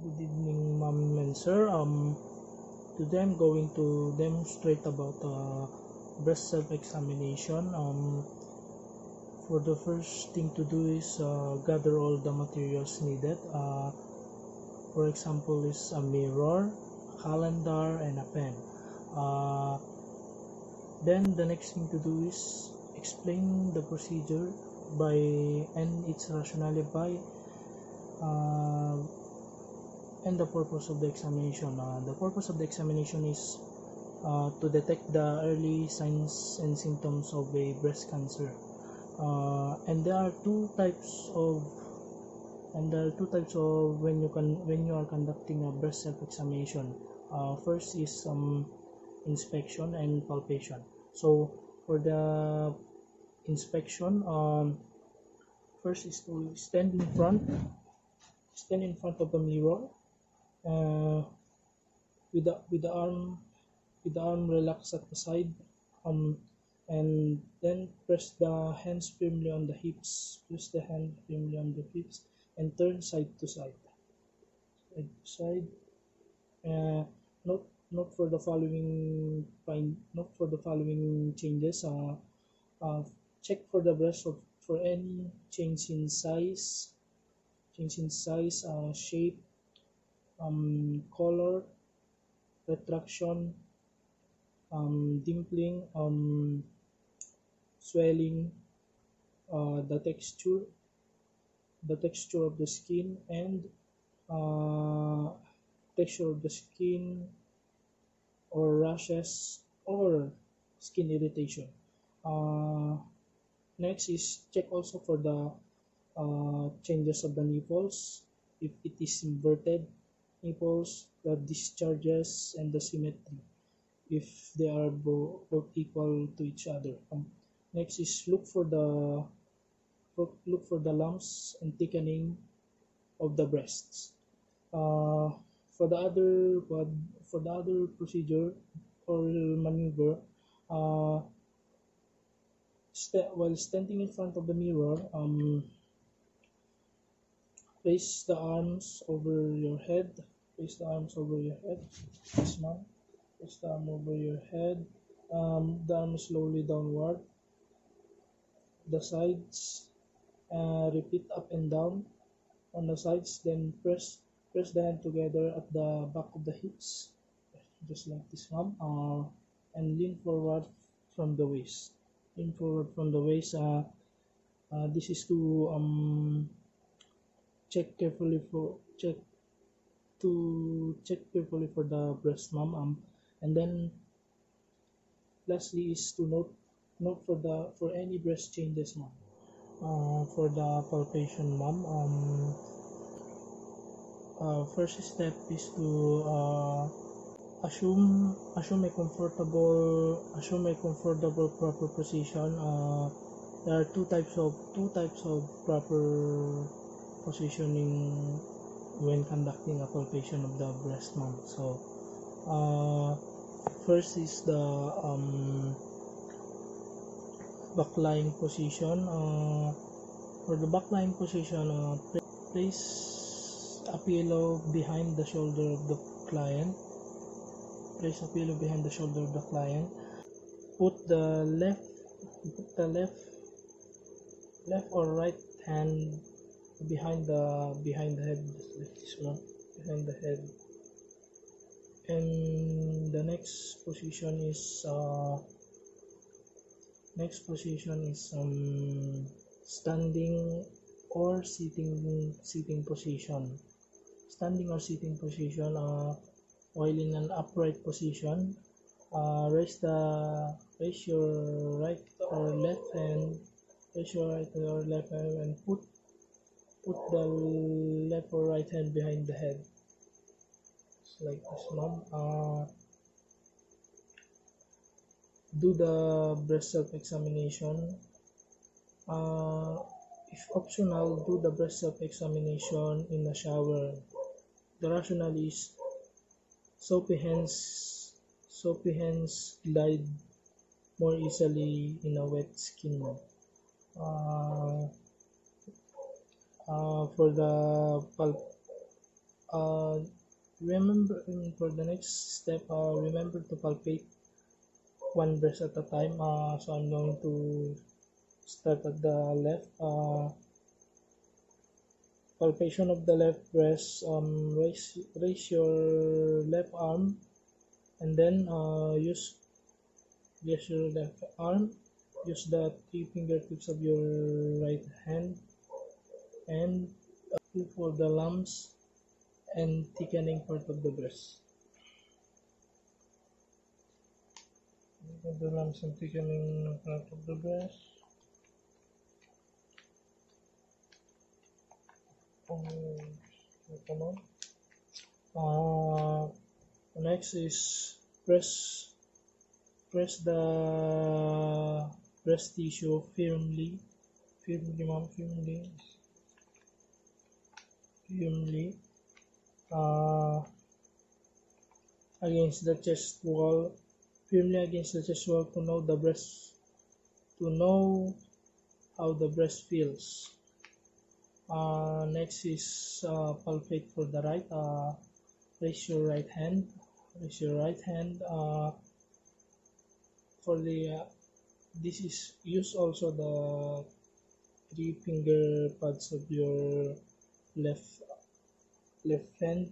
Good evening, ma'am and sir. Today I'm going to demonstrate about breast self-examination. For the first thing to do is gather all the materials needed. For example, is a mirror, calendar, and a pen. Then the next thing to do is explain the procedure by and its rationale by. And the purpose of the examination. The purpose of the examination is to detect the early signs and symptoms of a breast cancer. And there are two types of when you are conducting a breast self-examination. First is inspection and palpation. So for the inspection, first is to stand in front of the mirror, with the arm relaxed at the side, and then press the hands firmly on the hips. And turn side to side. Uh, note for the following changes. Check for the breast for any change in size, shape, color, retraction, dimpling, swelling, the texture of the skin, and uh, texture of the skin, or rashes or skin irritation. Next is check also for the changes of the nipples, if it is inverted nipples, the discharges, and the symmetry, if they are both equal to each other. Next is look for the lumps and thickening of the breasts. For the other procedure or maneuver, while standing in front of the mirror, place the arms over your head. Place the arm over your head. The arm slowly downward. The sides. Repeat up and down on the sides. Then press the hand together at the back of the hips, just like this one. And lean forward from the waist. This is to check carefully for the breast, ma'am. And then lastly is to note for any breast changes, ma'am. For the palpation, ma'am, first step is to assume a comfortable proper position. There are two types of proper positioning when conducting a palpation of the breast, ma'am. So first is the back-lying position. For the back-lying position, place a pillow behind the shoulder of the client. Put the left or right hand behind the head, just like this one, behind the head. And the next position is standing or sitting position. While in an upright position, raise your right or left hand and put the left or right hand behind the head, just like this, ma'am. Do the breast self-examination. If optional, do the breast self-examination in a shower. The rationale is soapy hands glide more easily in a wet skin. For the uh, remember for the next step, remember to palpate one breast at a time. So I'm going to start at the left. Palpation of the left breast. Raise your left arm, and then use your left arm. Use the three fingertips of your right hand and feel for the lumps and thickening part of the breast. The lumps and thickening part of the breast. Come on. Next is press the breast tissue firmly uh, against the chest wall, to know how the breast feels. Next is palpate for the right. Raise your right hand. For the this is use also the three finger pads of your left hand.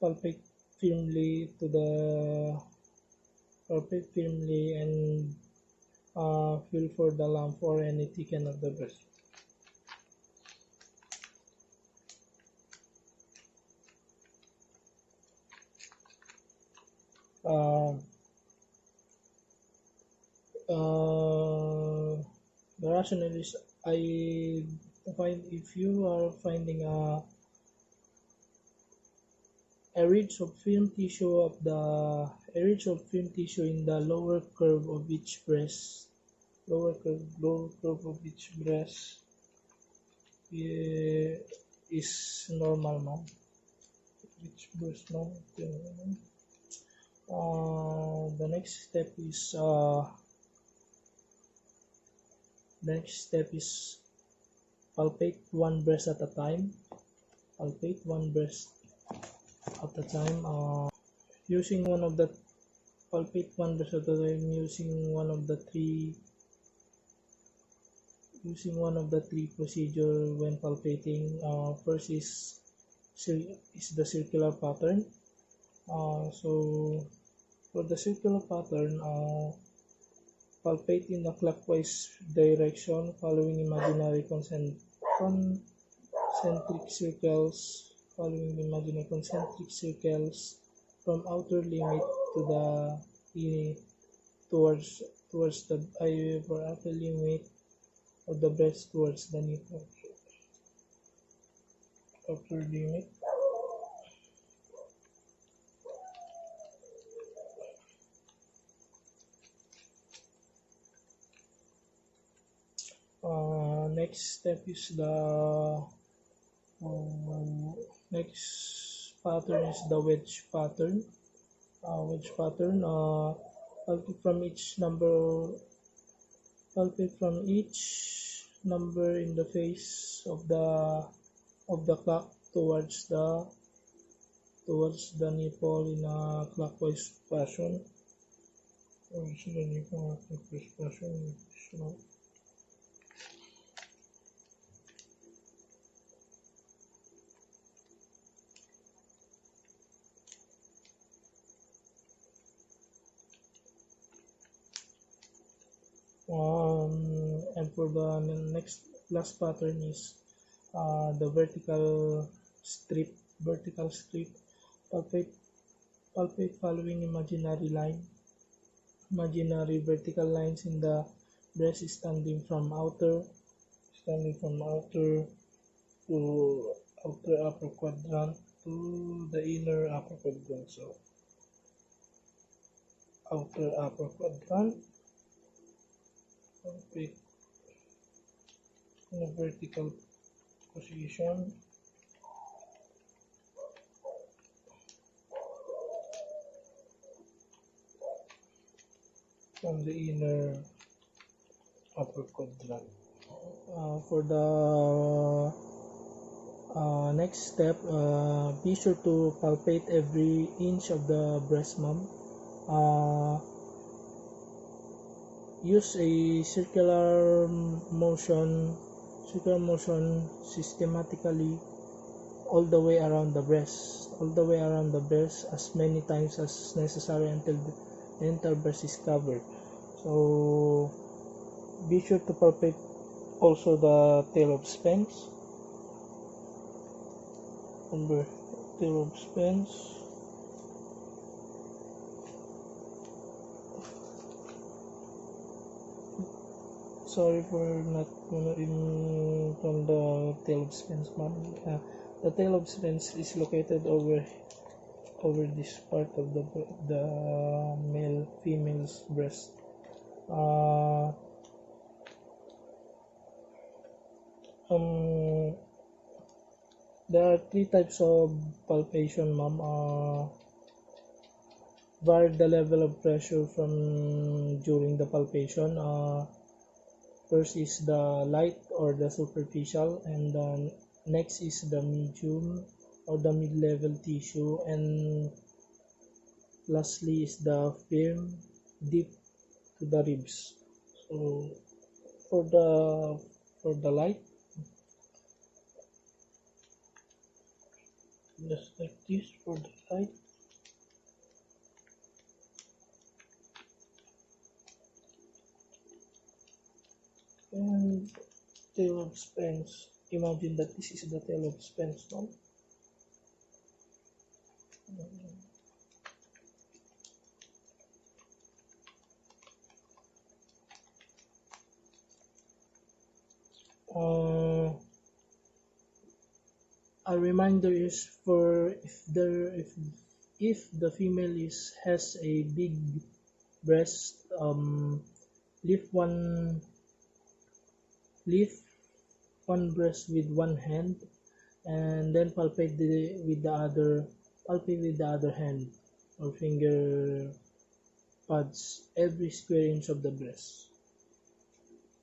Palpate firmly to the palpate firmly and feel for the lump or any thicken of the breast. Uh, the rationale is I find if you are finding a ridge of film tissue in the lower curve of each breast, lower curve of each breast is normal, no? Each breast, no? The next step is palpate one breast at a time. Using one of the palpate one breast at a time using one of the three procedure when palpating. First is the circular pattern. So for the circular pattern, palpate in a clockwise direction following imaginary concentric circles from outer limit to the towards the outer limit of the breast towards the nipple. Outer limit. Next step is next pattern is the wedge pattern. Palpate from each number in the face of the clock towards the nipple in a clockwise fashion. And for the last pattern is the vertical strip. Palpate following imaginary vertical lines in the breast, standing from outer to outer upper quadrant to the inner upper quadrant. So outer upper quadrant, palpate in a vertical position. From the inner upper quadrant. For the Next step, be sure to palpate every inch of the breast, mom. Uh, Use a circular motion systematically all the way around the breast as many times as necessary until the entire breast is covered. So be sure to palpate also the tail of Spence. Remember, tail of Spence. Sorry for not in from the tail of Spence, mom. The tail of Spence is located over this part of the male female's breast. Uh, there are three types of palpation, mom. Vary the level of pressure from during the palpation. First is the light or the superficial, and then next is the medium or the mid-level tissue, and lastly is the firm deep to the ribs. So for the light, just like this for the light. And tail of Spence. Imagine that this is the tail of Spence, no? A reminder is for if the female has a big breast, lift one lift one breast with one hand, and then palpate with the other hand or finger pads every square inch of the breast.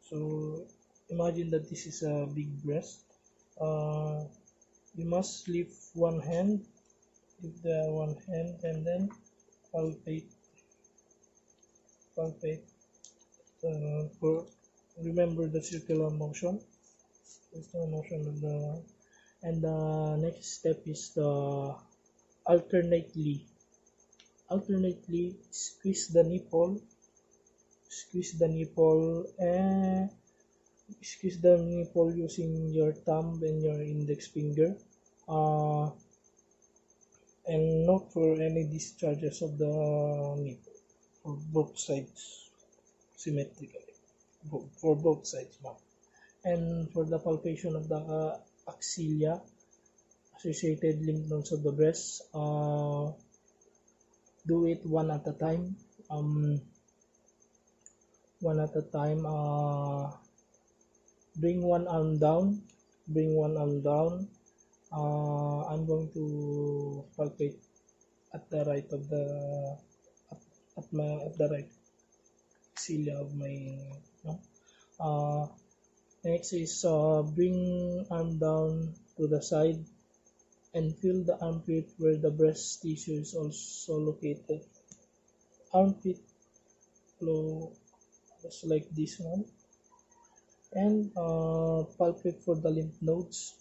So imagine that this is a big breast. You must lift the one hand, and then palpate palpate for remember the circular motion of the, and the next step is the alternately squeeze the nipple and squeeze the nipple using your thumb and your index finger, and note for any discharges of the nipple for both sides symmetrically for both sides, ma'am. And for the palpation of the axilla, associated lymph nodes of the breast, do it one at a time. Bring one arm down. I'm going to palpate at the right of the at the right axilla of my, no? Next is bring arm down to the side and feel the armpit where the breast tissue is also located. Armpit flow just like this one, and palpate for the lymph nodes.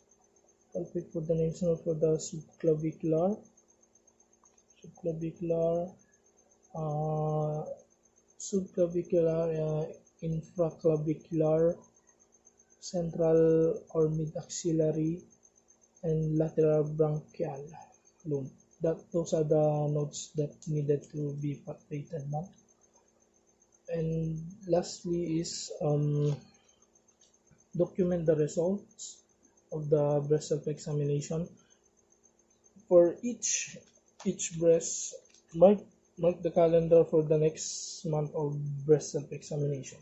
Palpate for the lymph node for the subclavicular, infraclavicular, central or mid-axillary, and lateral branchial lobe. Those are the nodes that needed to be palpated now. And lastly is document the results of the breast self-examination. For each breast, mark the calendar for the next month of breast self-examination.